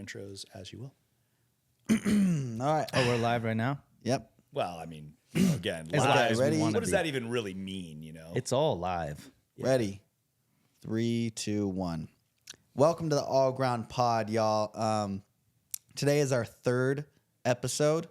intros as you will. All right. Oh, we're live right now? Yep. Well, I mean, again, As live. live as we Ready? wanna What does be. that even really mean, you know? It's all live. Ready. 3, 2, 1. Welcome to the All Ground Pod, y'all. Today is our third episode,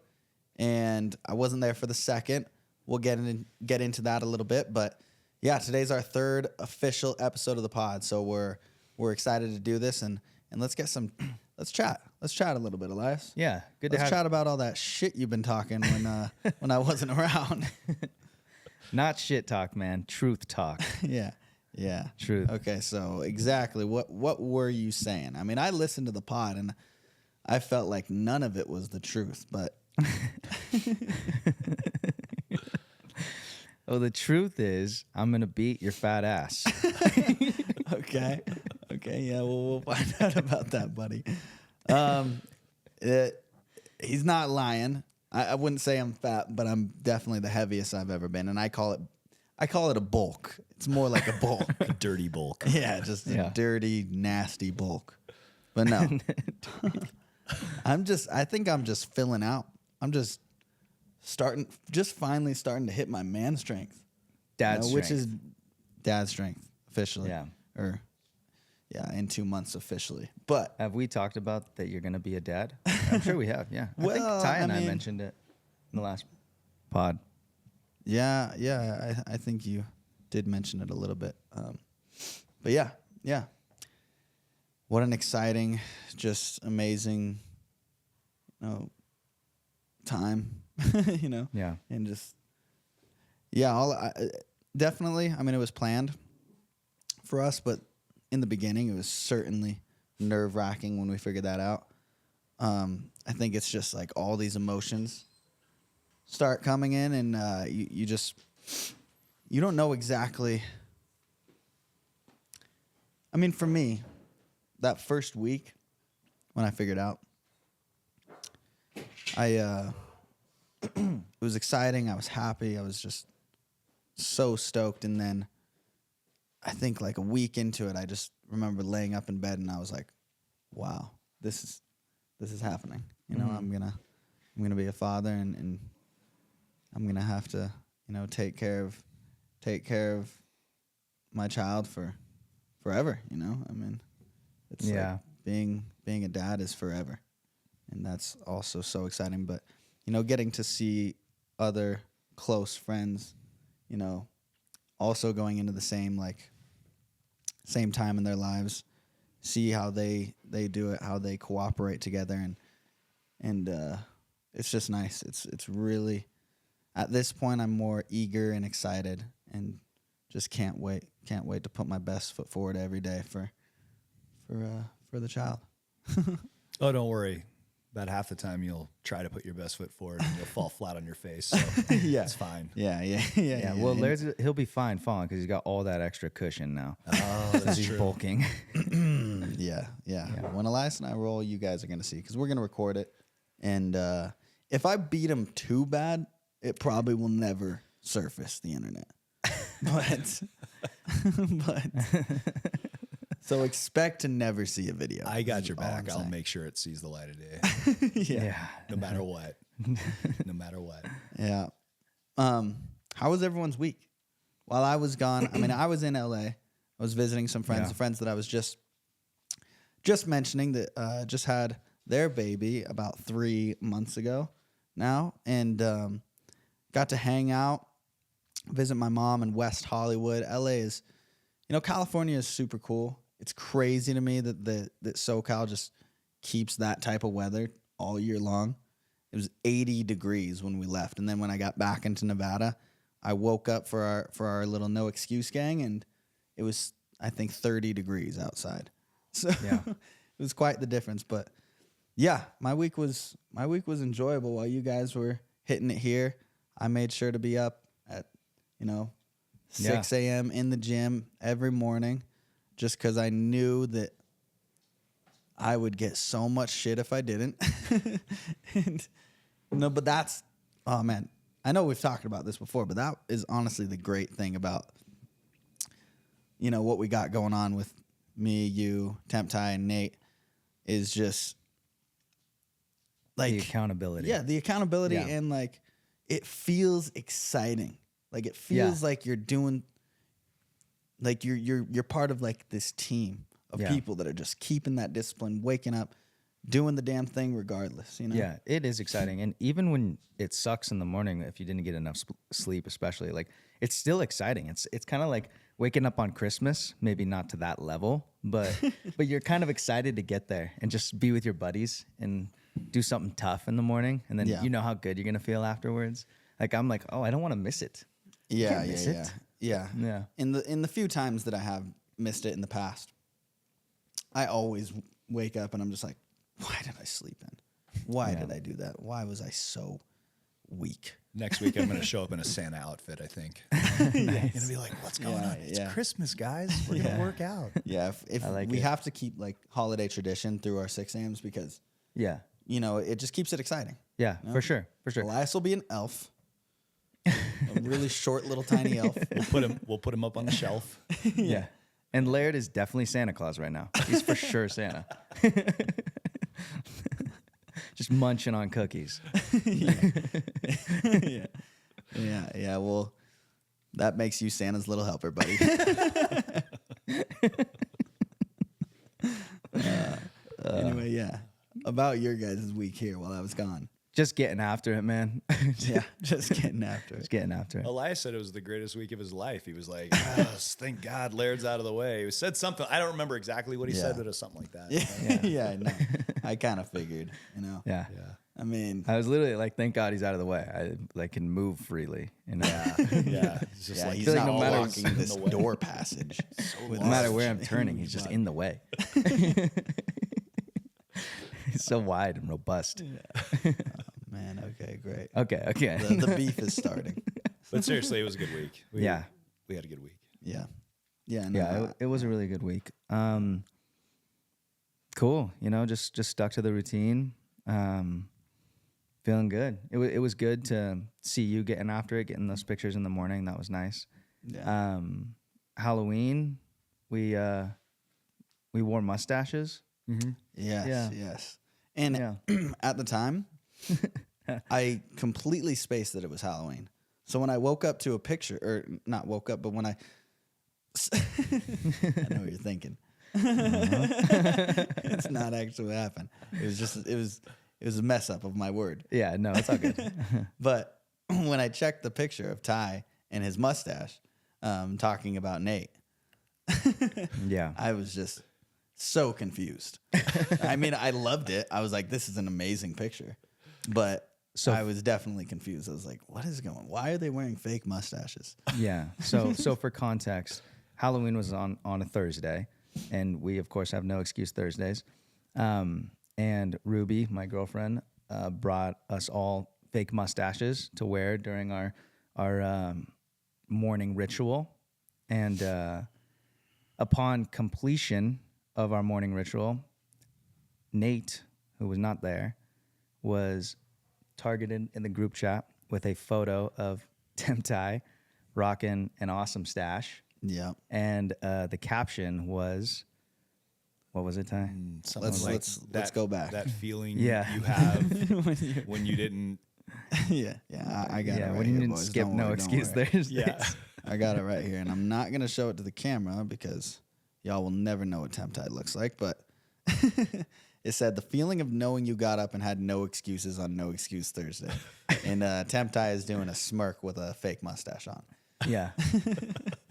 and I wasn't there for the second. We'll get into that a little bit, but yeah, today's our third official episode of the pod. So we're excited to do this, and let's get some. Let's chat. Let's chat a little bit, Elias. Yeah, good to Let's have. chat about all that shit you've been talking when I wasn't around. Not shit talk, man. Truth talk. Yeah. Truth. Okay, so exactly what were you saying? I mean, I listened to the pod and I felt like none of it was the truth, but Oh, the truth is, I'm gonna beat your fat ass. okay, yeah, we'll find out about that, buddy. He's not lying. I wouldn't say I'm fat, but I'm definitely the heaviest I've ever been, and I call it a bulk. It's more like a bulk. A dirty bulk. Yeah, just a dirty, nasty bulk. But no. I think I'm just filling out. I'm just finally starting to hit my man strength. Dad's Which strength. is dad's strength officially. Yeah. In 2 months officially. But Have we talked about that you're gonna be a dad? I'm sure we have. Yeah. I think Well, Ty and I I mean- mentioned it in the last pod. yeah, I think you did mention it a little bit. But yeah. What an exciting, just amazing, time, Yeah. and just definitely. I mean, it was planned for us, but in the beginning, it was certainly nerve-wracking when we figured that out. I think it's just like all these emotions start coming in, and you don't know exactly. I mean, for me, that first week when I figured out, it was exciting. I was happy. I was just so stoked. And then I think like a week into it, I just remember laying up in bed and I was like, wow, this is happening. I'm gonna be a father, and I'm gonna have to, take care of my child for forever. I mean, it's like being a dad is forever, and that's also so exciting. But getting to see other close friends, also going into the same time in their lives, see how they do it, how they cooperate together, and it's just nice. It's really, at this point, I'm more eager and excited, and just can't wait to put my best foot forward every day for the child. Oh, don't worry. About half the time you'll try to put your best foot forward and you'll fall flat on your face. So Yeah. it's fine. Yeah. Well, he'll be fine falling because he's got all that extra cushion now. Oh, Because he's bulking. Yeah. When Elias and I roll, you guys are going to see, because we're going to record it. And if I beat him too bad, it probably will never surface the internet. But so expect to never see a video. I got is your all back. I'm I'll saying. make sure it sees the light of day. Yeah. No matter what. No matter what. Yeah. How was everyone's week? While I was gone, I mean, I was in LA. I was visiting some friends, Yeah. the friends that I was just mentioning that just had their baby about 3 months ago now, and got to hang out, visit my mom in West Hollywood. LA is, California is super cool. It's crazy to me that SoCal just keeps that type of weather all year long. It was 80 degrees when we left, and then when I got back into Nevada, I woke up for our little no excuse gang, and it was, I think, 30 degrees outside. So Yeah. it was quite the difference. But yeah, my week was enjoyable while you guys were hitting it here. I made sure to be up at 6 a.m. in the gym every morning, just because I knew that I would get so much shit if I didn't. But that's, oh man, I know we've talked about this before, but that is honestly the great thing about, what we got going on with me, you, Temp Ty, and Nate, is just like The accountability. Yeah, the accountability Yeah. and like it feels exciting. Like it feels like you're doing like you're part of like this team of people that are just keeping that discipline, waking up, doing the damn thing regardless, you know? Yeah, it is exciting. And even when it sucks in the morning, if you didn't get enough sleep, especially, like it's still exciting. It's kind of like waking up on Christmas, maybe not to that level, but you're kind of excited to get there and just be with your buddies and do something tough in the morning. And then you know how good you're going to feel afterwards. Like I'm like, oh, I don't want to miss it. Yeah, Can't miss yeah, it. yeah. Yeah. In the few times that I have missed it in the past, I always wake up and I'm just like, why did I sleep in? Why did I do that? Why was I so weak? Next week, I'm going to show up in a Santa outfit, I think. I'm going to be like, what's going on? It's Christmas, guys. We're going to work out. Yeah, if like we it. have to keep like holiday tradition through our 6 a.m.s because, Yeah. you know, it just keeps it exciting. Yeah, You know? for sure. For sure. Elias will be an elf, a really short little tiny elf. We'll put him up on the shelf. Yeah. And Laird is definitely Santa Claus right now. He's for sure Santa. Just munching on cookies. Yeah. Well, that makes you Santa's little helper, buddy. Anyway, yeah. About your guys' week here while I was gone. Just getting after it, man. Yeah, just getting after it. Just getting after it. Elias said it was the greatest week of his life. He was like, thank God Laird's out of the way. He said something. I don't remember exactly what he said, but it was something like that. Yeah, I know. I kind of figured, you know. Yeah. I mean, I was literally like, thank God he's out of the way. I like can move freely. You know? Yeah. It's just like, he's feel not like no matter- walking this door passage. No matter where I'm turning, he's just in the way. He's so wide and robust. Man, okay, great. Okay. The beef is starting. But seriously, it was a good week. We had a good week. Yeah. It was a really good week. Cool. You know, just stuck to the routine. Feeling good. It was good to see you getting after it, getting those pictures in the morning. That was nice. Yeah. Halloween, we wore mustaches. Mm-hmm. Yes. And at the time, I completely spaced that it was Halloween. So when I woke up to a picture, or not woke up, but when I know what you're thinking. It's not actually what happened. It was a mess up of my word. Yeah, no, it's all good. But when I checked the picture of Ty and his mustache, talking about Nate, Yeah. I was just so confused. I mean, I loved it. I was like, this is an amazing picture. But I was definitely confused. I was like, what is going on? Why are they wearing fake mustaches? Yeah. So for context, Halloween was on a Thursday, and we of course have no excuse Thursdays. And Ruby, my girlfriend, brought us all fake mustaches to wear during our morning ritual. And upon completion of our morning ritual, Nate, who was not there, was targeted in the group chat with a photo of Ty rocking an awesome stash. Yeah. And the caption was, what was it, Ty? Let's go back. That feeling Yeah. you have when you didn't. Yeah, I got it right when you here, didn't boys. skip Don't no worry, don't excuse worry. Thursdays. I got it right here, and I'm not gonna show it to the camera because y'all will never know what Temptide looks like. But it said the feeling of knowing you got up and had no excuses on No Excuse Thursday, and Temptide is doing a smirk with a fake mustache on. Yeah.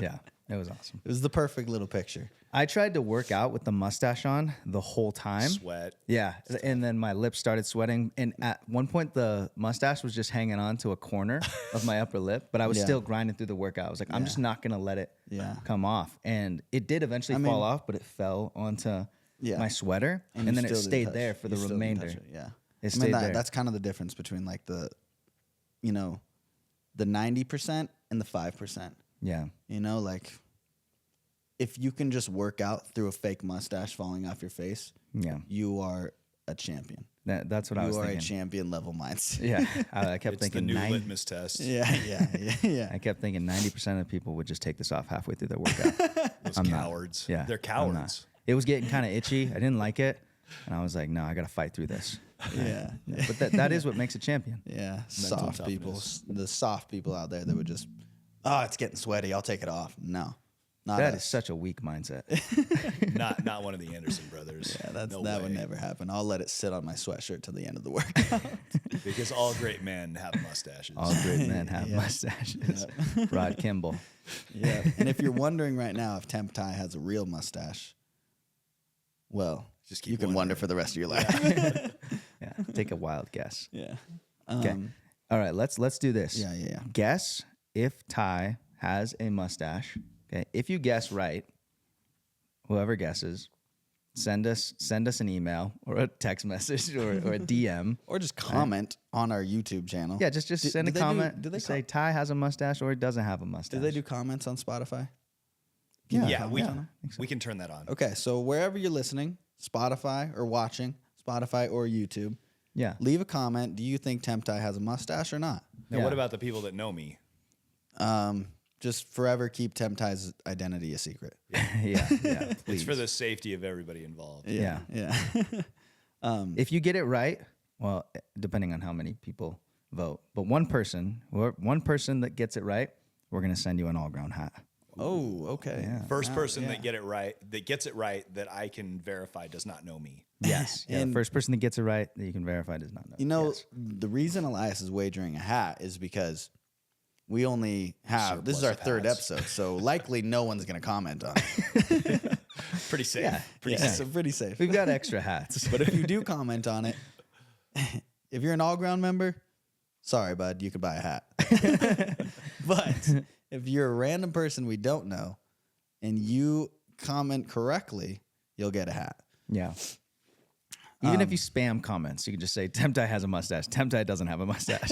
Yeah. It was awesome. It was the perfect little picture. I tried to work out with the mustache on the whole time. Sweat. Yeah. And then my lips started sweating. And at one point, the mustache was just hanging on to a corner of my upper lip, but I was still grinding through the workout. I was like, I'm just not going to let it come off. And it did eventually fall off, but it fell onto my sweater. And then it stayed there for the remainder. Yeah. It stayed there. That's kind of the difference between like the 90% and the 5%. Yeah. You know, like if you can just work out through a fake mustache falling off your face, you are a champion. That's what I was thinking. You are a champion level mindset. Yeah. I kept It's thinking the new litmus test. Yeah. I kept thinking 90% of people would just take this off halfway through their workout. Those cowards. Yeah. They're I'm not. cowards. It was getting kind of itchy. I didn't like it. And I was like, no, I got to fight through this. Yeah. But that is what makes a champion. Yeah. Mental Soft people. toughness. The soft people out there that would just, oh, it's getting sweaty. I'll take it off. No. Not That us. is such a weak mindset. Not one of the Anderson brothers. Yeah, that No would way. never happen. I'll let it sit on my sweatshirt till the end of the workout. Because all great men have mustaches. All great men have Yeah. mustaches. Rod Kimball. Yeah. And if you're wondering right now if Temp Tai has a real mustache, well, Just keep you can wonder wondering. for the rest of your life. Yeah, take a wild guess. Yeah. Okay. All right, let's do this. Yeah. Guess if Ty has a mustache. Okay. If you guess right, whoever guesses, send us an email or a text message or a DM. Or just comment on our YouTube channel. Yeah, just send a do they do- comment. do they say Ty has a mustache or he doesn't have a mustache. Do they do comments on Spotify? Yeah, we yeah. we can turn that on. Okay, so wherever you're listening, Spotify or watching, Spotify or YouTube, Yeah. leave a comment. Do you think Temp Tai has a mustache or not? Now, Yeah. what about the people that know me? Just forever keep Temp Tai's identity a secret. yeah. It's Please. for the safety of everybody involved. Yeah. Yeah. If you get it right, well, depending on how many people vote, but one person that gets it right, we're gonna send you an all-ground hat. Oh, okay. Yeah. First Wow, person yeah. that gets it right that I can verify does not know me. Yes. Yeah, the And- first person that gets it right that you can verify does not know. You know, Yes. the reason Elias is wagering a hat is because we only have, this is Surplus our of third hats. episode, so likely no one's going to comment on it. Pretty safe. Yeah. Pretty Yeah, safe. so pretty safe. We've got extra hats. But if you do comment on it, if you're an all ground member, sorry, bud, you could buy a hat. But if you're a random person we don't know and you comment correctly, you'll get a hat. Yeah. Even if you spam comments, you can just say Temp Tai has a mustache. Temp Tai doesn't have a mustache.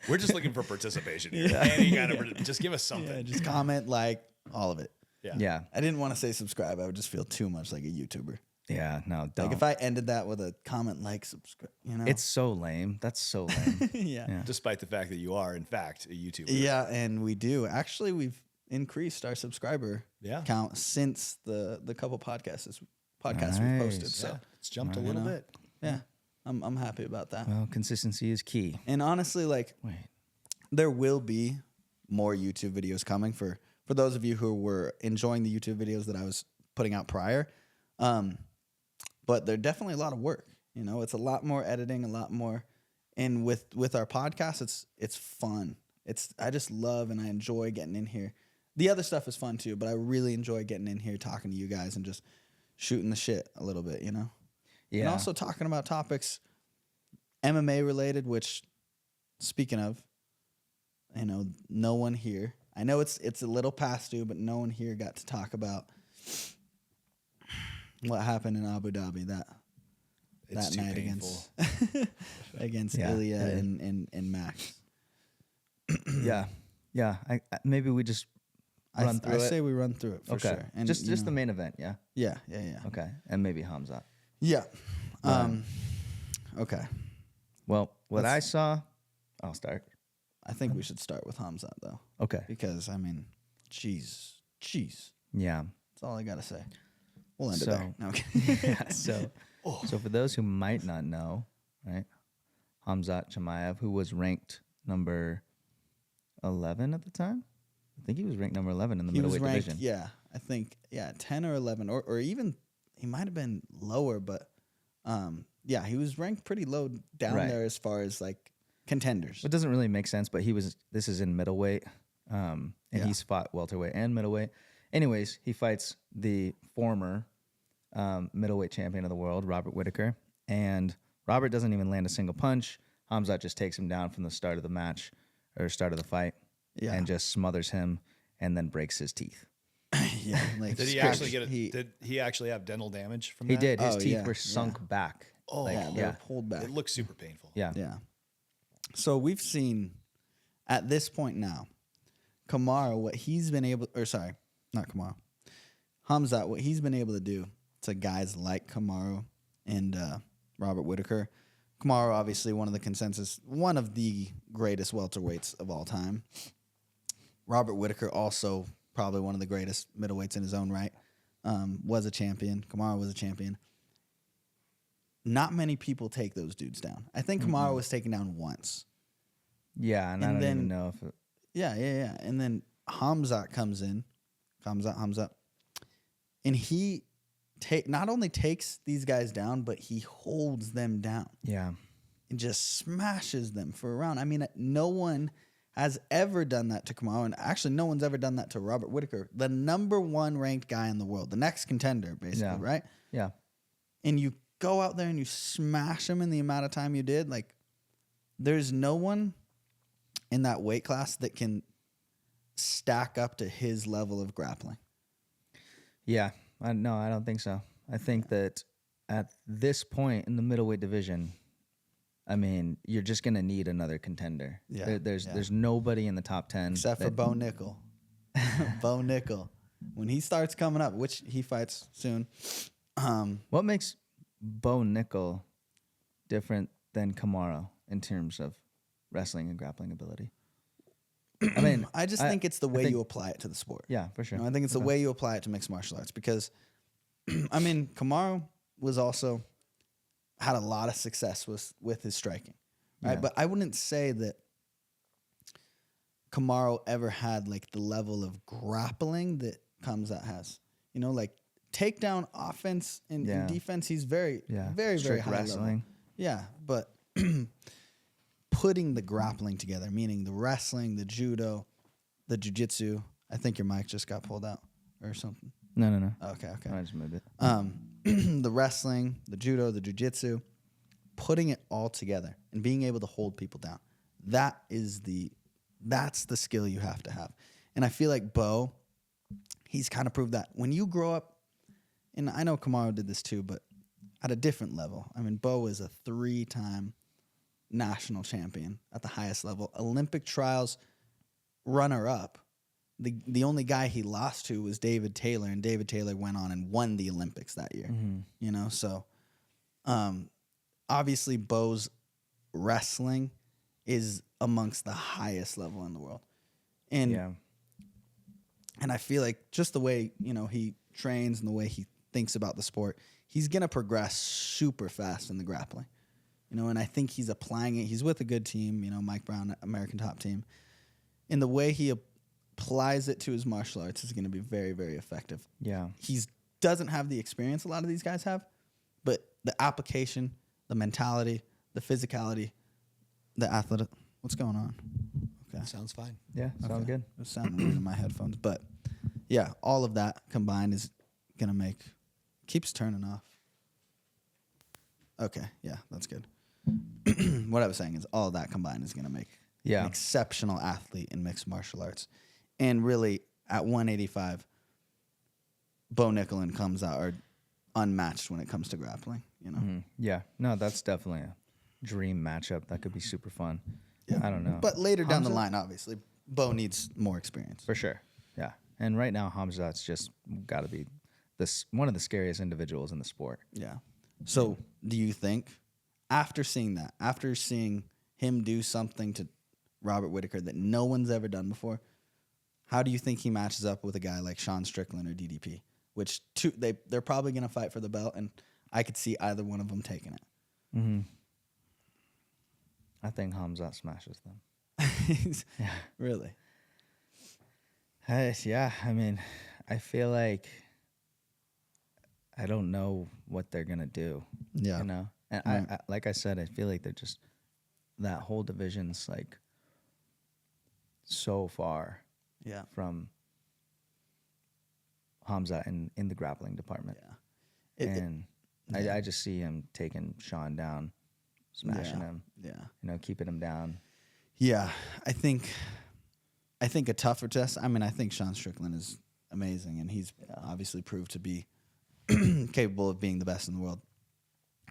We're just looking for participation here. Any kind of just give us something. Yeah, just comment, like, all of it. yeah. I didn't want to say subscribe. I would just feel too much like a YouTuber. Yeah. No, don't. Like if I ended that with a comment, like, subscribe, you know? It's so lame. That's so lame. yeah. Despite the fact that you are, in fact, a YouTuber. Yeah, and we do. Actually, we've increased our subscriber count since the couple podcasts we posted. Nice. So It's jumped a little bit. yeah, I'm happy about that. Well, consistency is key. And honestly, like Wait. there will be more YouTube videos coming for those of you who were enjoying the YouTube videos that I was putting out prior. But they're definitely a lot of work. You know, it's a lot more editing, a lot more. And with our podcast, it's fun. I just love and I enjoy getting in here. The other stuff is fun too, but I really enjoy getting in here, talking to you guys, and just shooting the shit a little bit, you know? Yeah. And also talking about topics MMA related, which, speaking of, you know, no one here. I know it's a little past due, but no one here got to talk about what happened in Abu Dhabi It's that too night painful. against Yeah, Ilia yeah. and Max. Yeah. Yeah. Maybe we just run through I it. say we run through it for Okay. sure. And just you the know, main event. Yeah. yeah. Okay. And maybe Khamzat. Yeah. Okay. Well, what I saw, I'll start. I think we should start with Khamzat though, Okay. because I mean, jeez, Yeah. that's all I gotta say. We'll end it So- there. No, okay. Yeah. So for those who might not know, right, Khamzat Chimaev, who was ranked number 11 at the time, I think he was ranked number 11 in the He was middleweight ranked, division. yeah, I think, 10 or 11, or even he might have been lower, but yeah, he was ranked pretty low down Right. there as far as like contenders. It doesn't really make sense, but this is in middleweight, and Yeah. he's fought welterweight and middleweight. Anyways, he fights the former middleweight champion of the world, Robert Whittaker, and Robert doesn't even land a single punch. Khamzat just takes him down from the start of the match or start of the fight, Yeah. and just smothers him and then breaks his teeth. Yeah, like Did he scratch- actually get it? Did he actually have dental damage from He that? did. His Oh, teeth yeah, were sunk back. Oh, Like, yeah, they were pulled back. It looks super painful. Yeah. Yeah. So we've seen at this point now, Kamaru, what he's been able, or sorry, not Kamaru, Khamzat, what he's been able to do to guys like Kamaru and Robert Whittaker. Kamaru, obviously, one of the greatest welterweights of all time. Robert Whittaker, also probably one of the greatest middleweights in his own right, was a champion. Kamaru was a champion. not many people take those dudes down. I think Kamaru was taken down once. Yeah, and I don't even know if Yeah. And then Khamzat comes in. Khamzat. And he not only takes these guys down, but he holds them down. Yeah. And just smashes them for a round. I mean, no one has ever done that to Kamaru. And actually, no one's ever done that to Robert Whittaker, the number 1 ranked guy in the world, the next contender, basically, right? Yeah. And you go out there and you smash him in the amount of time you did. Like, there's no one in that weight class that can stack up to his level of grappling. Yeah. No, I don't think so. I think that at this point in the middleweight division, I mean, you're just going to need another contender. Yeah, There's nobody in the top 10. Except for Bo Nickel. Bo Nickel. When he starts coming up, which he fights soon. What makes Bo Nickel different than Kamaru in terms of wrestling and grappling ability? I mean, I just think it's the way you apply it to the sport. Yeah, for sure. You know, I think it's the way you apply it to mixed martial arts because, I mean, Kamaru was also had a lot of success with his striking, right? Yeah. But I wouldn't say that Kamaru ever had like the level of grappling that Khamzat has. You know, like takedown offense and defense, he's very very Strict high wrestling. level. Yeah, but putting the grappling together, meaning the wrestling, the judo, the jiu-jitsu. I think your mic just got pulled out or something. No. Okay. I just moved it. The wrestling, the judo, the jiu-jitsu, putting it all together and being able to hold people down. That's the skill you have to have. And I feel like Bo, he's kind of proved that. When you grow up, and I know Kamaru did this too, but at a different level. I mean, Bo is a 3-time national champion at the highest level. Olympic trials runner-up. The only guy he lost to was David Taylor, and David Taylor went on and won the Olympics that year. You know, so obviously Bo's wrestling is amongst the highest level in the world. And I feel like just the way, you know, he trains and the way he thinks about the sport, he's going to progress super fast in the grappling. You know, and I think he's applying it. He's with a good team, you know, Mike Brown, American Top Team. And the way he applies it to his martial arts is going to be very, very effective. Yeah. He doesn't have the experience a lot of these guys have, but the application, the mentality, the physicality, the athletic. What's going on? Okay. Sounds fine. Yeah, sounds good. It sounded weird in my headphones, but yeah, all of that combined is going to keeps turning off. Okay, yeah, that's good. What I was saying is all of that combined is going to make an exceptional athlete in mixed martial arts. And really, at 185, Bo Nickel and Khamzat are unmatched when it comes to grappling. You know. Yeah, no, that's definitely a dream matchup. That could be super fun. Yeah. I don't know. But later down the line, obviously, Bo needs more experience. For sure. Yeah. And right now, Khamzat's just got to be one of the scariest individuals in the sport. Yeah. So do you think, after seeing him do something to Robert Whittaker that no one's ever done before, how do you think he matches up with a guy like Sean Strickland or DDP? Which they're probably going to fight for the belt, and I could see either one of them taking it. Mm-hmm. I think Khamzat smashes them. Yeah. Really? Yeah, I mean, I feel like I don't know what they're going to do. Yeah. You know? And Right. I like I said, I feel like they're just, that whole division's like so far Yeah. from Khamzat in the grappling department. Yeah. I just see him taking Sean down, smashing him. Yeah. You know, keeping him down. Yeah. I think a tougher test. I mean, I think Sean Strickland is amazing, and he's obviously proved to be capable of being the best in the world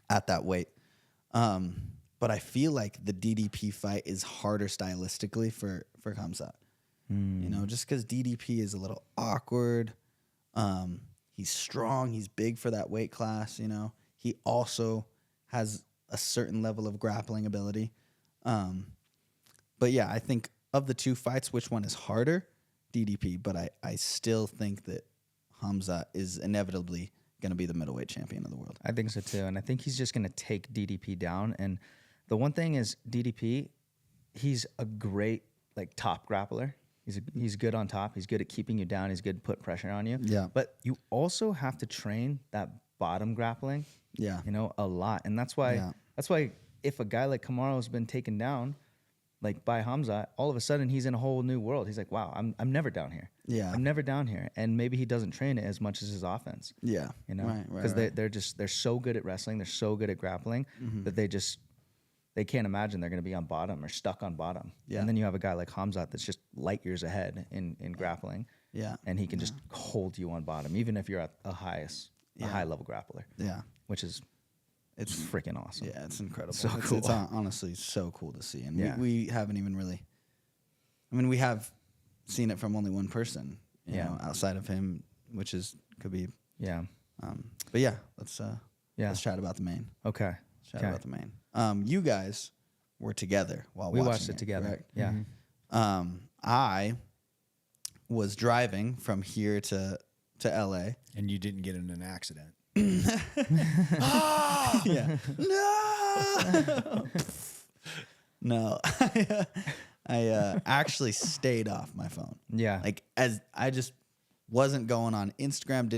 at that weight. But I feel like the DDP fight is harder stylistically for Khamzat. You know, just because DDP is a little awkward. He's strong. He's big for that weight class. You know, he also has a certain level of grappling ability. But yeah, I think of the two fights, which one is harder? DDP. But I still think that Khamzat is inevitably going to be the middleweight champion of the world. I think so too, and I think he's just going to take DDP down. And the one thing is DDP, he's a great like top grappler. He's good on top. He's good at keeping you down. He's good to put pressure on you. Yeah. But you also have to train that bottom grappling. Yeah. You know, a lot, and that's why if a guy like Kamaru's been taken down, like by Khamzat, all of a sudden he's in a whole new world. He's like, wow, I'm never down here. Yeah. I'm never down here, and maybe he doesn't train it as much as his offense. Yeah. You know, Right. because they're so good at wrestling, they're so good at grappling that they can't imagine they're going to be on bottom or stuck on bottom. Yeah. And then you have a guy like Khamzat that's just light years ahead in grappling. Yeah. And he can just hold you on bottom, even if you're at a high level grappler. Yeah. Which is it's freaking awesome. Yeah, it's incredible. So it's, cool. It's honestly so cool to see. And Yeah. we haven't even really, I mean, we have seen it from only one person, you know, outside of him, which could be. Yeah. But yeah, let's chat about the main. Okay. Chat about the main. You guys were together while We watching watched it together. correct? Yeah. I was driving from here to LA. And you didn't get in an accident. Yeah. No. I actually stayed off my phone. Yeah. Like as I just wasn't going on Instagram,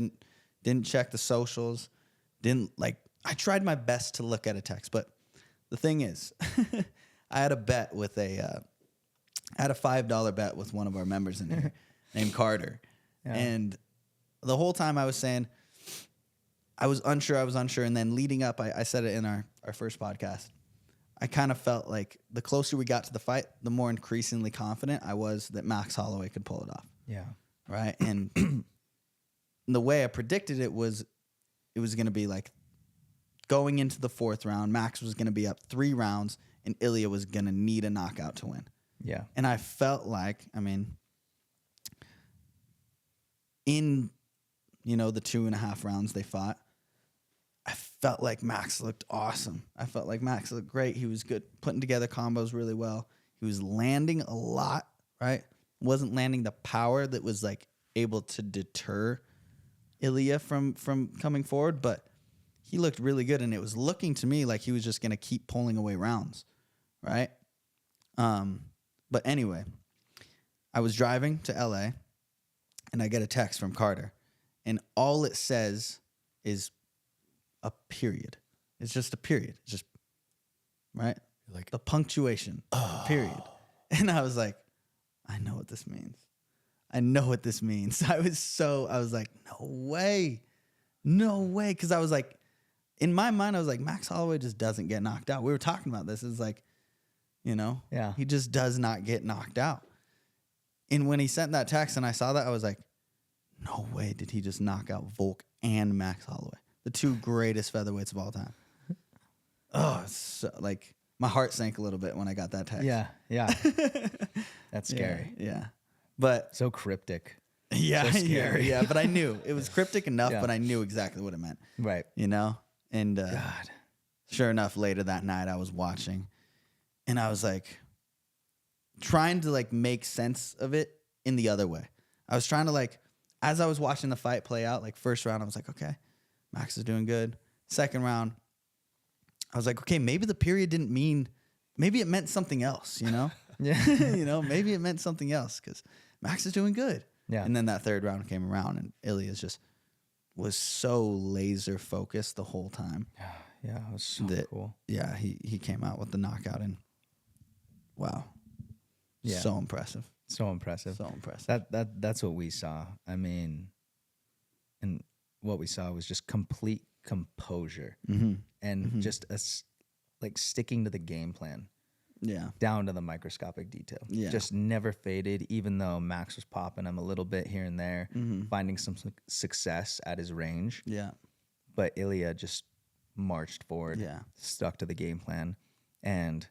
didn't check the socials, I tried my best to look at a text, but the thing is, I had a bet with I had a $5 bet with one of our members in here named Carter. Yeah. And the whole time I was saying, I was unsure. And then leading up, I said it in our first podcast. I kind of felt like the closer we got to the fight, the more increasingly confident I was that Max Holloway could pull it off. Yeah. Right. And the way I predicted it was going to be like going into the fourth round, Max was going to be up 3 rounds and Ilia was going to need a knockout to win. Yeah. And I felt like, I mean, in, you know, the 2.5 rounds they fought, I felt like Max looked awesome. I felt like Max looked great. He was good, putting together combos really well. He was landing a lot, right? Wasn't landing the power that was like able to deter Ilia from coming forward, but he looked really good, and it was looking to me like he was just going to keep pulling away rounds, right? But anyway, I was driving to LA, and I get a text from Carter, and all it says is a period. It's just a period. It's just, right? Like the punctuation, period. And I was like, I know what this means. I know what this means. I was like, no way. Because I was like, in my mind, I was like, Max Holloway just doesn't get knocked out. We were talking about this. It's like, you know, he just does not get knocked out. And when he sent that text and I saw that, I was like, no way did he just knock out Volk and Max Holloway, the 2 greatest featherweights of all time. Oh, so, like my heart sank a little bit when I got that text. Yeah. That's scary. Yeah. But So cryptic. yeah, So scary. yeah. But I knew it was cryptic enough, but I knew exactly what it meant. Right. You know? And God. sure enough, later that night I was watching and I was like trying to like make sense of it in the other way. I was trying to like, as I was watching the fight play out, like first round, I was like, okay, Max is doing good. Second round, I was like, okay, maybe the period didn't mean, maybe it meant something else, you know? Yeah. You know, maybe it meant something else because Max is doing good. Yeah. And then that third round came around and Ilia was so laser focused the whole time. Yeah. It was so cool. Yeah, he came out with the knockout and wow. Yeah. So impressive. So impressive. So impressive. That's what we saw. I mean, and what we saw was just complete composure and just like sticking to the game plan. Yeah. Down to the microscopic detail. Yeah. Just never faded, even though Max was popping him a little bit here and there, finding some success at his range. Yeah. But Ilia just marched forward, Yeah. stuck to the game plan, and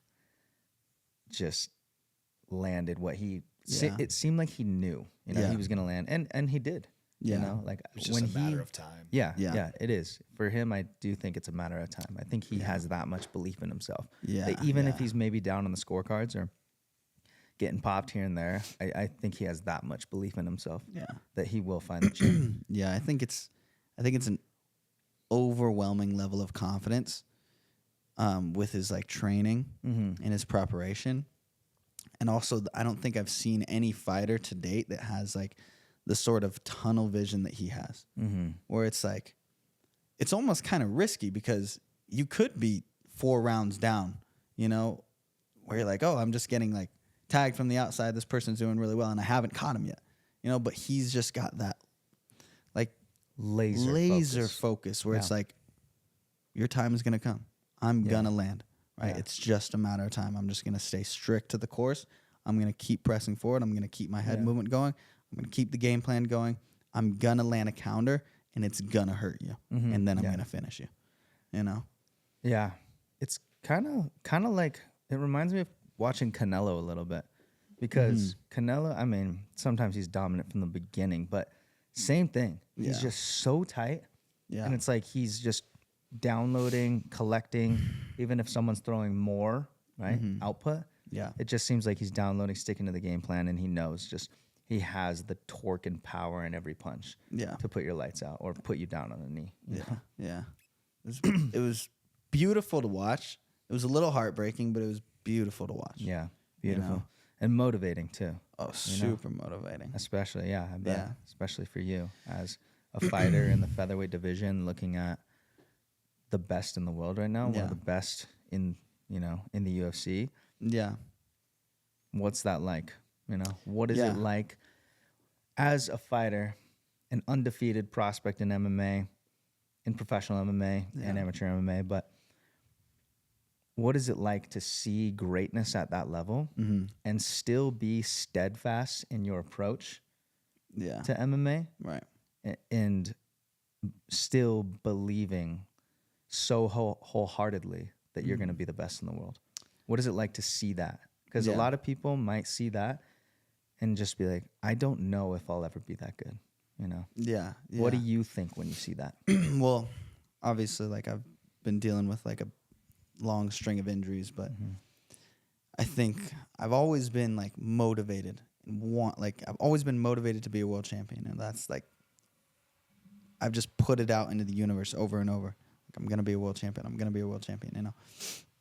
just landed what he... Yeah. It seemed like he knew, you know, Yeah. he was going to land, and he did. Yeah. You know, like it's just a matter of time. Yeah, Yeah. yeah, it is. For him, I do think it's a matter of time. I think he has that much belief in himself. Yeah, That even if yeah. he's maybe down on the scorecards or getting popped here and there, I think he has that much belief in himself. Yeah. That he will find the chip. Yeah, I think it's overwhelming level of confidence with his like training and his preparation. And also, I don't think I've seen any fighter to date that has like the sort of tunnel vision that he has, where it's like, it's almost kind of risky because you could be 4 rounds down, you know, where you're like, oh, I'm just getting like tagged from the outside. This person's doing really well, and I haven't caught him yet, you know. But he's just got that like laser focus where it's like, your time is gonna come. I'm gonna land. Right, it's just a matter of time. I'm just gonna stay strict to the course. I'm gonna keep pressing forward. I'm gonna keep my head movement going. I'm gonna keep the game plan going. I'm gonna land a counter, and it's gonna hurt you, and then I'm gonna finish you. You know? Yeah, it's kind of like, it reminds me of watching Canelo a little bit, because Canelo, I mean, sometimes he's dominant from the beginning, but same thing. He's just so tight, and it's like he's just downloading, collecting, even if someone's throwing more, right? Output. Yeah. It just seems like he's downloading, sticking to the game plan, and he knows just he has the torque and power in every punch to put your lights out or put you down on a knee. Yeah. It was beautiful to watch. It was a little heartbreaking, but it was beautiful to watch. Yeah. Beautiful. You know? And motivating too. Oh, super motivating. Especially, I bet. Especially for you as a fighter in the featherweight division, looking at the best in the world right now, one of the best in the UFC. Yeah. What's that like? You know, what is it like as a fighter, an undefeated prospect in MMA, in professional MMA and amateur MMA, but what is it like to see greatness at that level and still be steadfast in your approach to MMA? Right. And still believing so wholeheartedly that you're going to be the best in the world. What is it like to see that? Because a lot of people might see that and just be like, I don't know if I'll ever be that good, you know? Yeah. What do you think when you see that? Well, obviously, like, I've been dealing with like a long string of injuries, but I think I've always been like motivated and I've always been motivated to be a world champion. And that's like, I've just put it out into the universe over and over. Like, I'm going to be a world champion. I'm going to be a world champion, you know?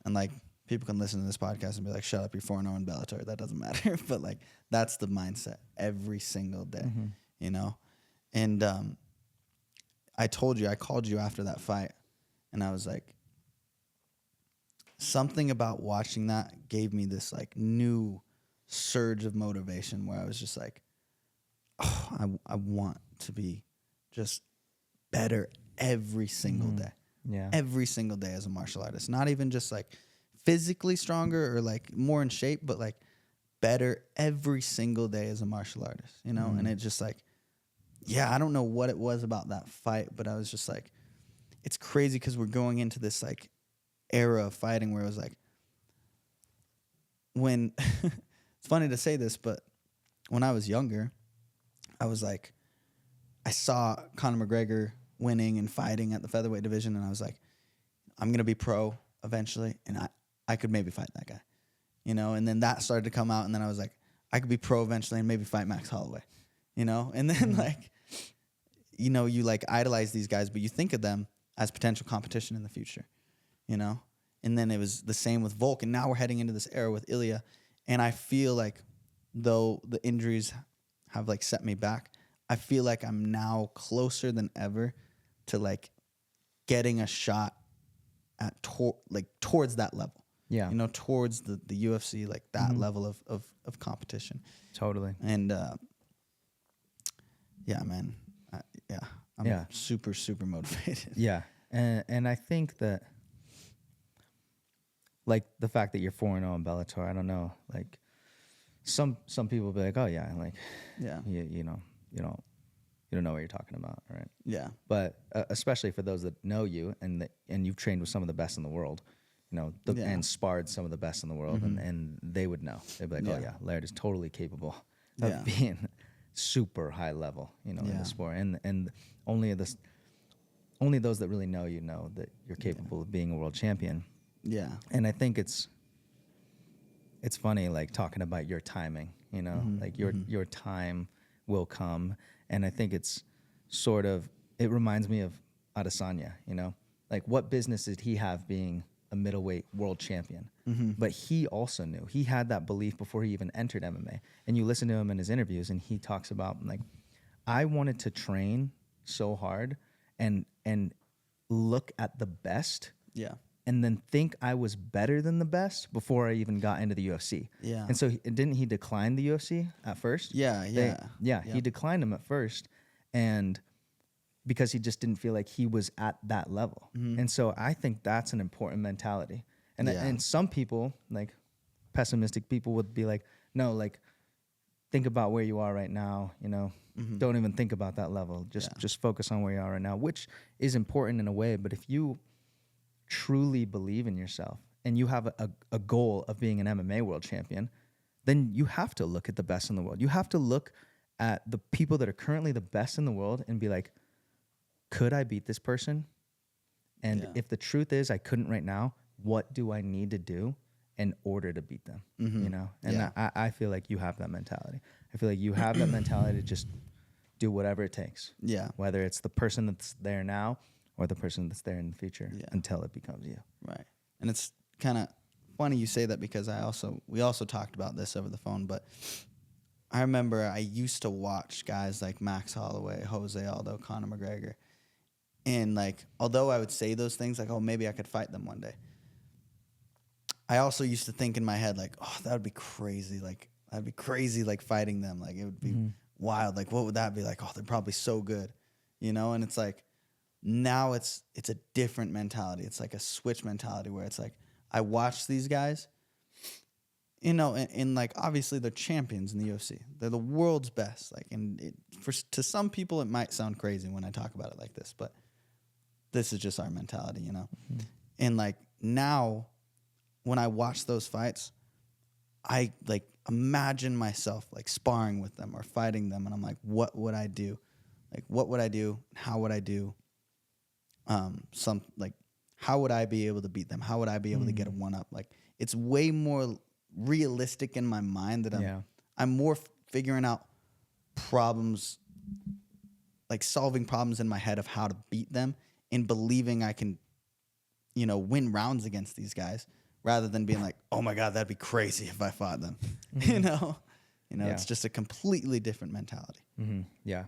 And like, people can listen to this podcast and be like, shut up, you're 4-0 in Bellator. That doesn't matter. But like, that's the mindset every single day, you know? And I called you after that fight, and I was like, something about watching that gave me this like new surge of motivation where I was just like, oh, I want to be just better every single day. Yeah. Every single day as a martial artist. Not even just like physically stronger or like more in shape, but like better every single day as a martial artist, you know? And it just like, I don't know what it was about that fight, but I was just like, it's crazy because we're going into this like era of fighting where it was like, when, it's funny to say this, but when I was younger, I was like, I saw Conor McGregor winning and fighting at the featherweight division, and I was like, I'm going to be pro eventually, and I could maybe fight that guy, you know? And then that started to come out, and then I was like, I could be pro eventually and maybe fight Max Holloway, you know? And then like, you know, you like idolize these guys, but you think of them as potential competition in the future, you know? And then it was the same with Volk, and now we're heading into this era with Ilia, and I feel like though the injuries have like set me back, I feel like I'm now closer than ever to like getting a shot at towards that level. Yeah. You know, towards the UFC, like that level of competition. Totally. And man. I'm super, super motivated. Yeah. And I think that like the fact that you're 4-0 in Bellator, I don't know, like some people will be like, oh yeah, like you know, you don't know what you're talking about, right? Yeah. But especially for those that know you and you've trained with some of the best in the world, you know, and sparred some of the best in the world, and they would know. They'd be like, oh yeah, Laird is totally capable of being super high level, you know, in the sport. And only those that really know you know that you're capable of being a world champion. Yeah. And I think it's funny, like talking about your timing, you know, like your time will come. And I think it's sort of, it reminds me of Adesanya, you know? Like, what business did he have being a middleweight world champion? But he also knew. He had that belief before he even entered MMA. And you listen to him in his interviews, and he talks about, like, I wanted to train so hard and look at the best Yeah. and then think I was better than the best before I even got into the UFC. Yeah. And so didn't he decline the UFC at first? Yeah, yeah. He declined him at first, and because he just didn't feel like he was at that level. And so I think that's an important mentality. And some people, like pessimistic people, would be like, no, like, think about where you are right now, you know. Don't even think about that level. Just focus on where you are right now, which is important in a way. But if you truly believe in yourself and you have a goal of being an MMA world champion, then you have to look at the best in the world. You have to look at the people that are currently the best in the world and be like, could I beat this person? And if the truth is I couldn't right now, what do I need to do in order to beat them? You know? And I feel like you have that mentality. I feel like you have that mentality to just do whatever it takes. Yeah. Whether it's the person that's there now or the person that's there in the future until it becomes you. Right. And it's kind of funny you say that because we also talked about this over the phone, but I remember I used to watch guys like Max Holloway, Jose Aldo, Conor McGregor. And like, although I would say those things like, oh, maybe I could fight them one day, I also used to think in my head like, oh, that would be crazy. Like, that'd be crazy, like fighting them. Like, it would be wild. Like, what would that be like? Oh, they're probably so good, you know? And it's like, now it's a different mentality. It's like a switch mentality where it's like, I watch these guys, you know, and like, obviously they're champions in the UFC. They're the world's best. Like, and to some people, it might sound crazy when I talk about it like this, but this is just our mentality, you know? And like, now when I watch those fights, I like imagine myself like sparring with them or fighting them. And I'm like, what would I do? Like, what would I do? How would I do? How would I be able to beat them? How would I be able to get a one up? Like, it's way more realistic in my mind that I'm more figuring out problems, like solving problems in my head of how to beat them and believing I can, you know, win rounds against these guys rather than being like, oh my God, that'd be crazy if I fought them. You know, it's just a completely different mentality. Yeah.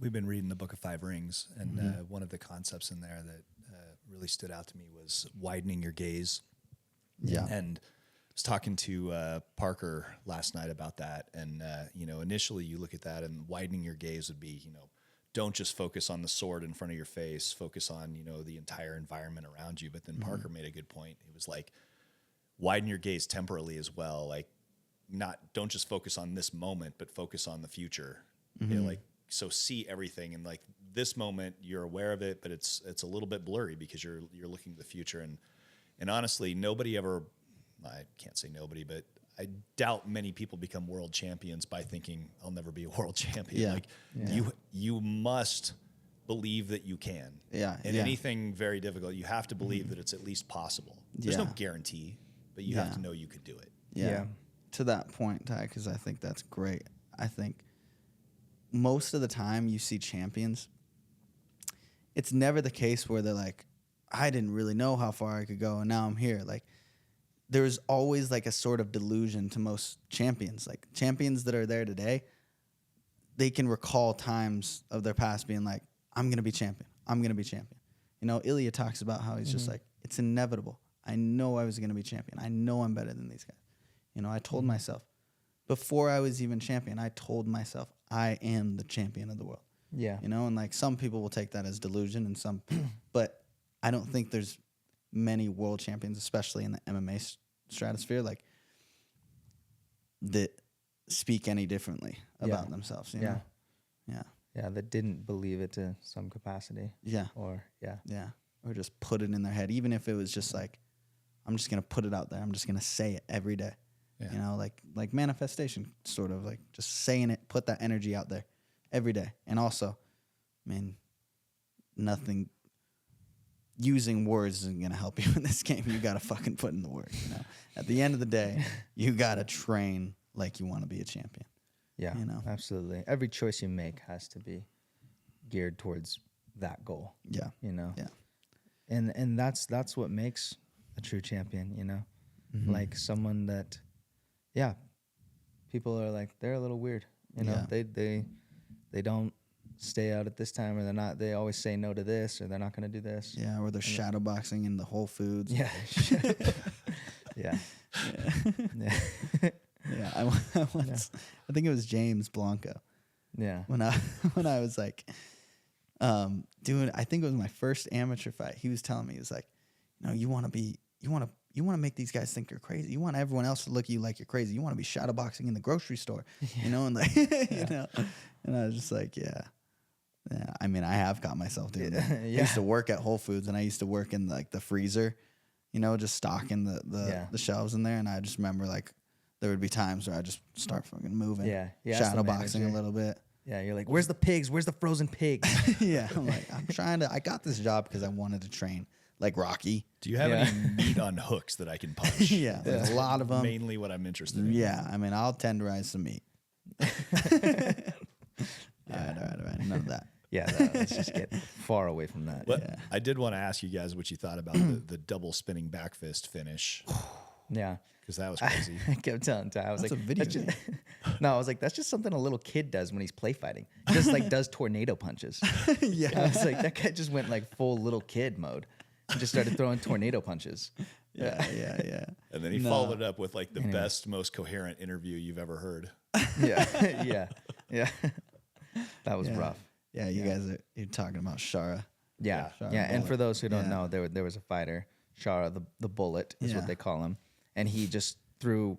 We've been reading the Book of Five Rings, and one of the concepts in there that really stood out to me was widening your gaze. Yeah. And I was talking to Parker last night about that. And, initially you look at that and widening your gaze would be, don't just focus on the sword in front of your face, focus on, the entire environment around you. But then Parker made a good point. It was like, widen your gaze temporally as well. Like, don't just focus on this moment, but focus on the future. So see everything. And like this moment, you're aware of it, but it's a little bit blurry because you're looking to the future. And honestly, nobody ever, I can't say nobody, but I doubt many people become world champions by thinking I'll never be a world champion. You must believe that you can. Anything very difficult, you have to believe that it's at least possible. There's no guarantee, but you have to know you could do it. Yeah. To that point, Ty, because I think that's great. I think most of the time you see champions, it's never the case where they're like, I didn't really know how far I could go and now I'm here. Like, there's always like a sort of delusion to most champions. Like, champions that are there today, they can recall times of their past being like, I'm going to be champion. I'm going to be champion. Ilia talks about how he's just like, it's inevitable. I know I was going to be champion. I know I'm better than these guys. I told myself, before I was even champion, I told myself, I am the champion of the world. Yeah. And like some people will take that as delusion and but I don't think there's many world champions, especially in the MMA stratosphere, like that speak any differently about themselves. You know? Yeah. That didn't believe it to some capacity. Yeah. Or just put it in their head. Even if it was just like, I'm just going to put it out there. I'm just going to say it every day. Yeah. Like manifestation, sort of like just saying it, put that energy out there every day. And also, using words isn't going to help you in this game. You got to fucking put in the work. At the end of the day, you got to train like you want to be a champion. Yeah, absolutely. Every choice you make has to be geared towards that goal. Yeah. You know? Yeah. And that's what makes a true champion, you know? Mm-hmm. Like someone that, yeah, people are like, they're a little weird, you know? Yeah. They don't stay out at this time, or they always say no to this, or they're not going to do this. Yeah, or they're shadow boxing in the Whole Foods. Yeah. Yeah. Yeah. Yeah. I once, I think it was James Blanco. Yeah. When I was like doing, I think it was my first amateur fight. He was telling me, he was like, you want to make these guys think you're crazy. You want everyone else to look at you like you're crazy. You want to be shadow boxing in the grocery store, and like, and I was just like, yeah. I mean, I have got myself doing that. I used to work at Whole Foods, and I used to work in like the freezer, just stocking the shelves in there. And I just remember like there would be times where I just start fucking moving, shadow boxing a little bit. Yeah, you're like, where's the pigs? Where's the frozen pigs? Yeah, I'm like, I got this job because I wanted to train like Rocky. Do you have any meat on hooks that I can punch? Yeah, there's a lot of them. Mainly what I'm interested in. Yeah, I mean, I'll tenderize some meat. All right. None of that. Yeah, let's just get far away from that. But I did want to ask you guys what you thought about the double spinning back fist finish. Yeah. Because that was crazy. I kept telling Ty, I was That's like, a video that's just, no, I was like, that's just something a little kid does when he's play fighting. He just like does tornado punches. Yeah. I was like, that guy just went like full little kid mode. He just started throwing tornado punches. Yeah. And then he followed it up with like the best, most coherent interview you've ever heard. Yeah. That was rough. Yeah, you're talking about Shara. Yeah. Shara And Bullet. for those who don't know, there was a fighter, Shara the Bullet is what they call him, and he just threw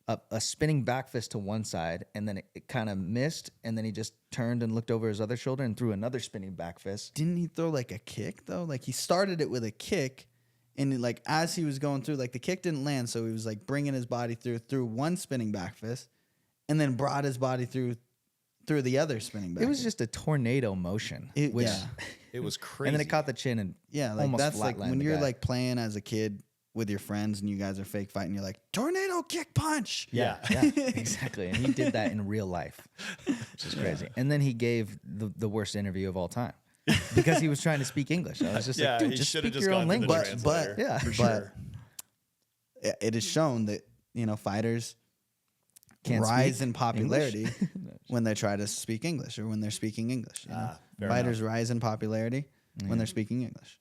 a spinning back fist to one side, and then it kind of missed, and then he just turned and looked over his other shoulder and threw another spinning back fist. Didn't he throw like a kick though? Like he started it with a kick, and like as he was going through, like the kick didn't land, so he was like bringing his body through one spinning back fist, and then brought his body through the other spinning back. It was just a tornado motion. It was crazy. And then it caught the chin and like almost that's like flatlined when the you're guy. like playing as a kid with your friends and you guys are fake fighting. You're like tornado kick punch. Yeah, exactly. And he did that in real life, which is crazy. And then he gave the worst interview of all time because he was trying to speak English. I was just like, dude, just speak your own language. But it is shown that fighters Can't rise speak in popularity when they try to speak English or when they're speaking English. Fighters rise in popularity when they're speaking English.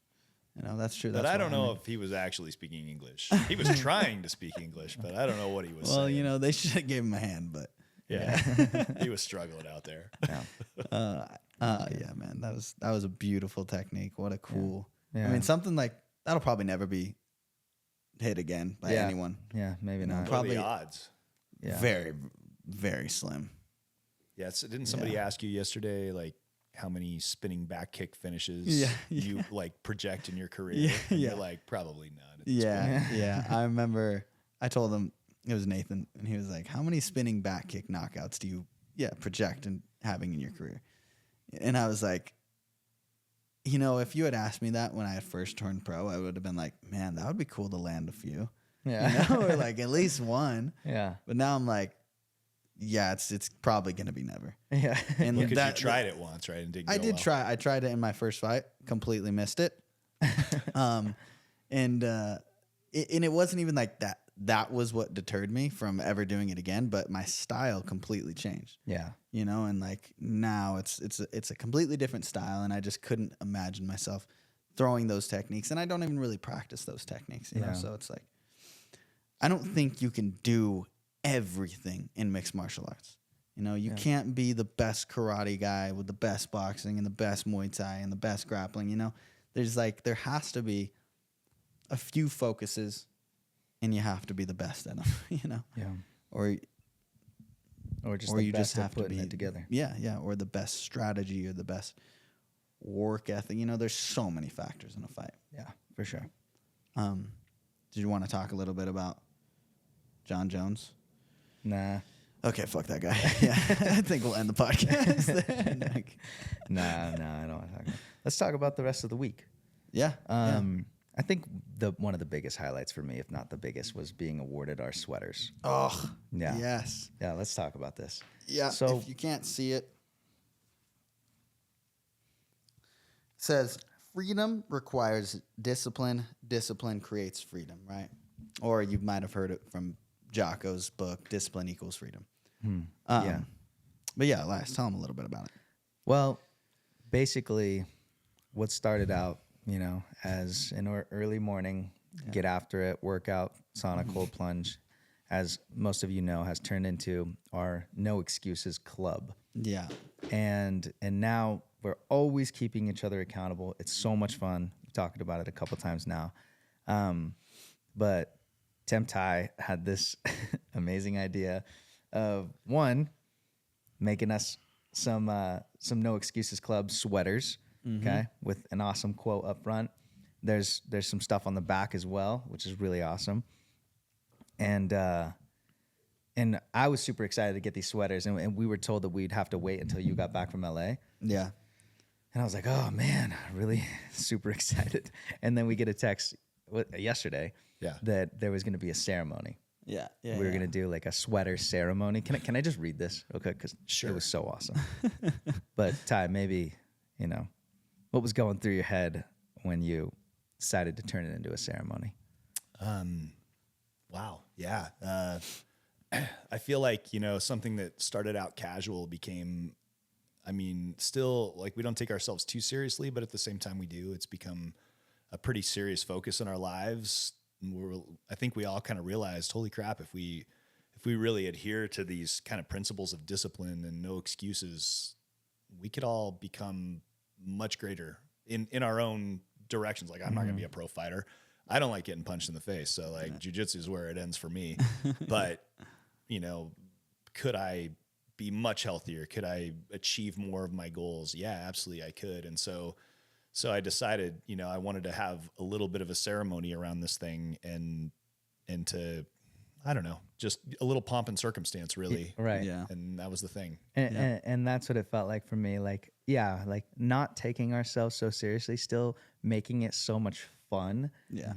That's true. But I don't know if he was actually speaking English. He was trying to speak English, but I don't know what he was saying. Well, they should have gave him a hand, but he was struggling out there. Yeah, man, that was a beautiful technique. What a cool. Yeah. I mean, something like that'll probably never be hit again by anyone. Yeah, maybe not. Probably the odds. Yeah. Very, very slim. Yeah. So didn't somebody ask you yesterday, like, how many spinning back kick finishes you like project in your career? And you're like, probably none. Yeah. I remember I told him, it was Nathan, and he was like, how many spinning back kick knockouts do you project and having in your career? And I was like, if you had asked me that when I had first turned pro, I would have been like, man, that would be cool to land a few. Yeah. Or like at least one. Yeah. But now I'm like, it's probably gonna be never. Yeah. And because you tried it once, right? And didn't I go did well. try. I tried it in my first fight, completely missed it. And it wasn't even like that. That was what deterred me from ever doing it again. But my style completely changed. Yeah. And like now it's a completely different style, and I just couldn't imagine myself throwing those techniques, and I don't even really practice those techniques. You know, so it's like I don't think you can do everything in mixed martial arts. You can't be the best karate guy with the best boxing and the best Muay Thai and the best grappling. There has to be a few focuses, and you have to be the best at them. Yeah. Or just or the you best just at have to putting be it together. Yeah, or the best strategy or the best work ethic. There's so many factors in a fight. Yeah, for sure. Did you want to talk a little bit about John Jones? Nah. Okay, fuck that guy. Yeah, I think we'll end the podcast there. Nah, I don't want to talk about it. Let's talk about the rest of the week. Yeah. I think one of the biggest highlights for me, if not the biggest, was being awarded our sweaters. Oh, Yeah. yes. Yeah, let's talk about this. Yeah, So if you can't see it, says freedom requires discipline. Discipline creates freedom, right? Or you might have heard it from Jocko's book, Discipline Equals Freedom. Yeah. But yeah, Elias, tell him a little bit about it. Well, basically, what started out, as an early morning, get after it, workout, sauna, cold plunge, as most of you know, has turned into our No Excuses Club. Yeah. And now we're always keeping each other accountable. It's so much fun. We've talked about it a couple times now. But Temtai had this amazing idea of, one, making us some No Excuses Club sweaters, okay, with an awesome quote up front. There's some stuff on the back as well, which is really awesome. And I was super excited to get these sweaters, and we were told that we'd have to wait until you got back from LA. Yeah. And I was like, oh man, really super excited. And then we get a text yesterday that there was going to be a ceremony. Yeah. We were going to do like a sweater ceremony. Can I just read this? Okay, because it was so awesome. But Ty, maybe, what was going through your head when you decided to turn it into a ceremony? Wow. Yeah. I feel like, something that started out casual became, still like we don't take ourselves too seriously, but at the same time we do. It's become a pretty serious focus in our lives. I think we all kind of realized, holy crap, if we really adhere to these kind of principles of discipline and no excuses, we could all become much greater in our own directions. Like, I'm not going to be a pro fighter. I don't like getting punched in the face. So like jiu-jitsu is where it ends for me. But, could I be much healthier? Could I achieve more of my goals? Yeah, absolutely I could. And so I decided, I wanted to have a little bit of a ceremony around this thing and to, I don't know, just a little pomp and circumstance, really. Right. Yeah. And that was the thing. And that's what it felt like for me. Like, like not taking ourselves so seriously, still making it so much fun. Yeah.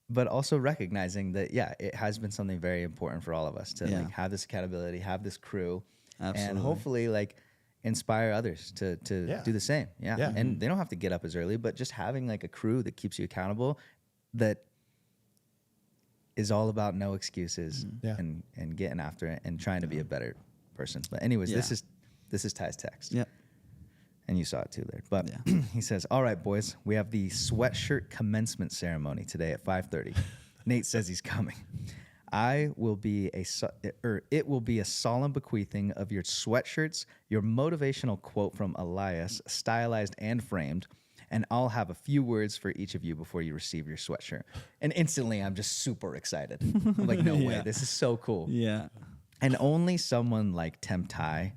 But also recognizing that, it has been something very important for all of us to like have this accountability, have this crew, and hopefully like inspire others to do the same. Yeah. And they don't have to get up as early, but just having like a crew that keeps you accountable, that is all about no excuses and getting after it and trying to be a better person. But anyways, this is Ty's text. Yep. And you saw it too, Laird. But he says, all right, boys, we have the sweatshirt commencement ceremony today at 5:30. Nate says he's coming. It will be a solemn bequeathing of your sweatshirts, your motivational quote from Elias, stylized and framed, and I'll have a few words for each of you before you receive your sweatshirt. And instantly, I'm just super excited. I'm like, no way, this is so cool. Yeah. And only someone like Temtai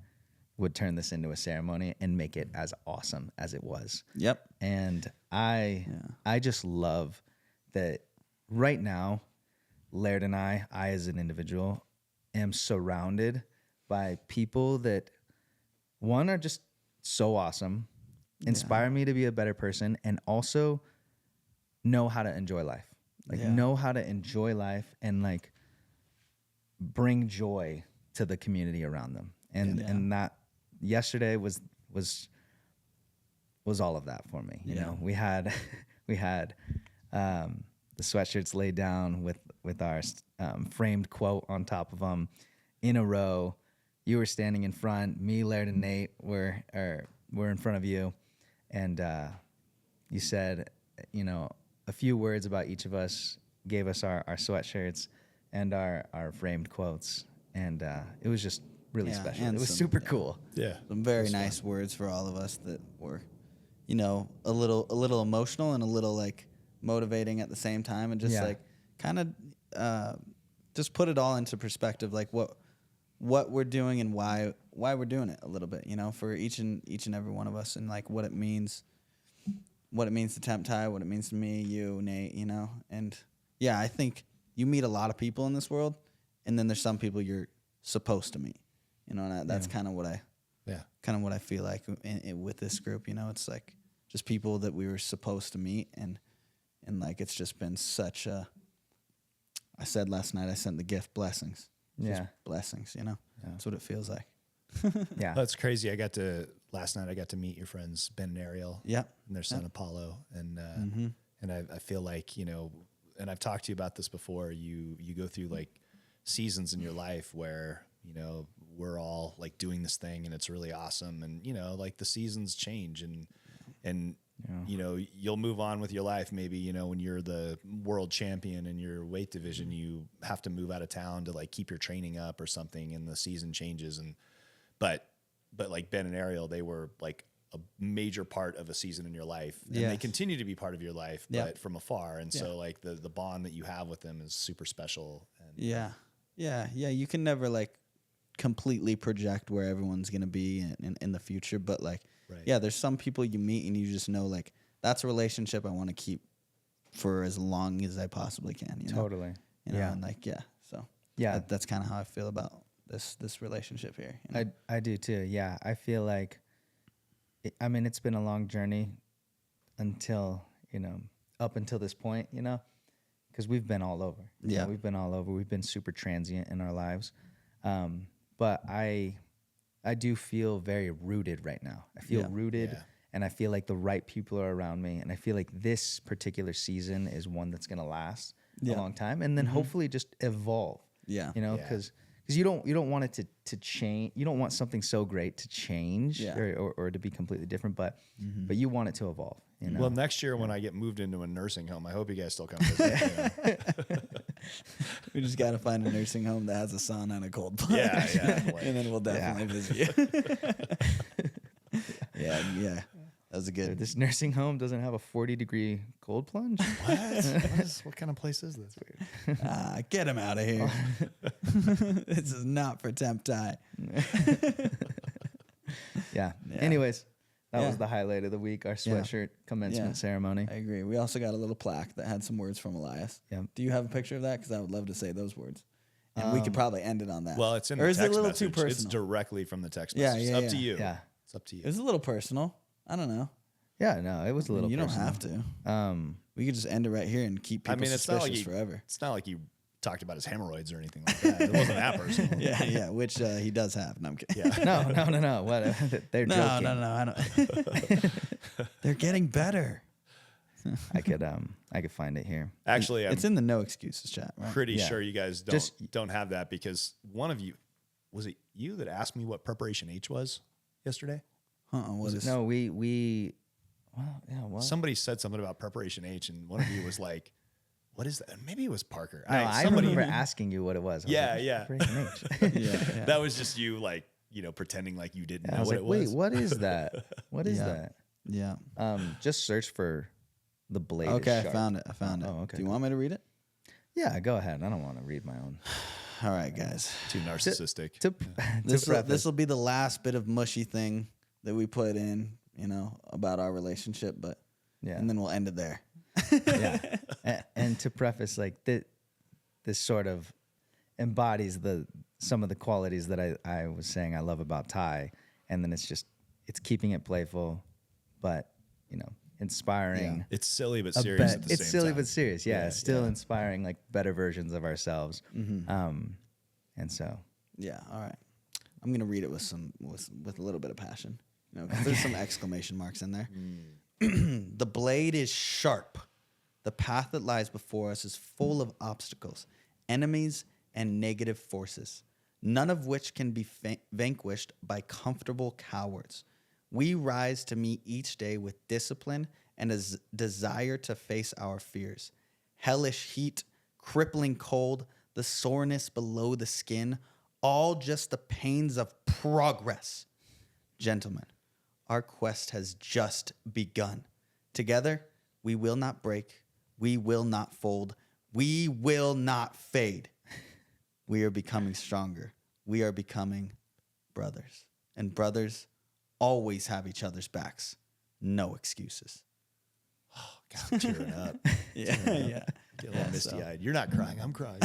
would turn this into a ceremony and make it as awesome as it was. Yep. And I just love that right now, Laird and I as an individual, am surrounded by people that, one, are just so awesome, inspire me to be a better person, and also know how to enjoy life. Like, know how to enjoy life and, like, bring joy to the community around them. And that yesterday was all of that for me. You know, we had the sweatshirts laid down with our framed quote on top of them in a row. You were standing in front. Me, Laird, and Nate were in front of you, and you said, a few words about each of us. Gave us our sweatshirts and our framed quotes, and it was just really special. It was super cool. Yeah, some very nice words for all of us that were, a little emotional and a little like motivating at the same time, and just like kind of just put it all into perspective, like what we're doing and why we're doing it a little bit, for each and every one of us, and like what it means to Temtai, what it means to me, you, Nate, and I think you meet a lot of people in this world, and then there's some people you're supposed to meet, and that's kind of what I feel like with this group. It's like just people that we were supposed to meet, and like it's just been such a. I said last night, I sent the gift blessings. Just blessings, That's what it feels like. Yeah, that's crazy. I got to last night I got to meet your friends Ben and Ariel. Yep. And their son Apollo, and I feel like, you know, and I've talked to you about this before. You go through like seasons in your life where, you know, we're all like doing this thing and it's really awesome, and you know, like the seasons change, and you know, you'll move on with your life. Maybe, you know, when you're the world champion in your weight division, you have to move out of town to like keep your training up or something, and the season changes. And but like Ben and Ariel, they were like a major part of a season in your life, and they continue to be part of your life, but from afar. And so like the bond that you have with them is super special. And Yeah. You can never like completely project where everyone's gonna be in the future, but like there's some people you meet and you just know like that's a relationship I want to keep for as long as I possibly can. You know? Totally. You know, and like so that's kind of how I feel about this relationship here. You know? I do too. Yeah, I feel like, I mean, it's been a long journey until, you know, up until this point, you know, because we've been all over. You know, we've been all over. We've been super transient in our lives. But I do feel very rooted right now. I feel rooted, and I feel like the right people are around me. And I feel like this particular season is one that's going to last a long time, and then hopefully just evolve. Yeah. You know, because you don't want it to change. You don't want something so great to change or to be completely different, but you want it to evolve. You know? Well, next year when I get moved into a nursing home, I hope you guys still come visit. You know? We just got to find a nursing home that has a sauna and a cold plunge. Like, and then we'll definitely visit you. Yeah. That was a good. This nursing home doesn't have a 40-degree cold plunge? What kind of place is this? Get him out of here. This is not for temp tie. Anyways, that was the highlight of the week, our sweatshirt commencement ceremony. I agree. We also got a little plaque that had some words from Elias. Yeah. Do you have a picture of that? Because I would love to say those words. And we could probably end it on that. Well, it's in the text message. Or is it a little too personal? It's directly from the text message. It's up to you. Yeah. It's up to you. It was a little personal. I don't know. Yeah, no, it was a little personal. You don't have to. We could just end it right here and keep people suspicious forever. It's not like you talked about his hemorrhoids or anything like that. It wasn't that personal. Which he does have. No, I'm kidding. Yeah. No. What? They're joking. No. I don't. They're getting better. I could find it here. Actually, it's in the no excuses chat. Right? Pretty sure you guys don't have that, because one of you, was it you that asked me what preparation H was yesterday? What is? No, we. Well, yeah. What? Somebody said something about preparation H, and one of you was like, "What is that?" Maybe it was Parker. No, I remember asking you what it was. Preparation H. That was just you, like, you know, pretending like you didn't know what it was. Wait, what is that? What is that? Yeah. Just search for the blade. Okay, I found it. Oh, okay. Do you want me to read it? Yeah, go ahead. I don't want to read my own. All right, guys. Too narcissistic. This will be the last bit of mushy thing that we put in, you know, about our relationship, but and then we'll end it there. And to preface, like this sort of embodies some of the qualities that I was saying I love about Ty, and then it's keeping it playful, but you know, inspiring. Yeah. It's silly but serious at the same time. It's silly but serious. Yeah, it's still inspiring like better versions of ourselves. And so all right, I'm gonna read it with a little bit of passion. You know, 'cause there's some exclamation marks in there. The blade is sharp. The path that lies before us is full of obstacles, enemies, and negative forces, none of which can be vanquished by comfortable cowards. We rise to meet each day with discipline and a desire to face our fears. Hellish heat, crippling cold, the soreness below the skin, all just the pains of progress. Gentlemen, our quest has just begun. Together, we will not break. We will not fold. We will not fade. We are becoming stronger. We are becoming brothers. And brothers always have each other's backs. No excuses. Oh, God, I'm tearing up. Yeah. Get a little misty-eyed. You're not crying. I'm crying.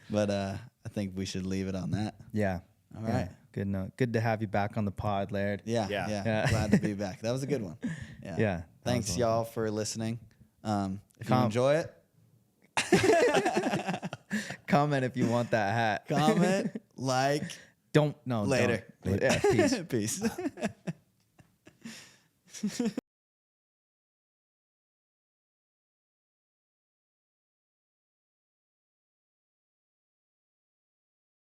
But I think we should leave it on that. Yeah. All right. Good note. Good to have you back on the pod, Laird. Yeah. Glad to be back. That was a good one. Yeah. Thanks, y'all, for listening. If you enjoy it, comment if you want that hat. Comment, like, Don't. No. Later. Don't. Yeah, peace. Peace.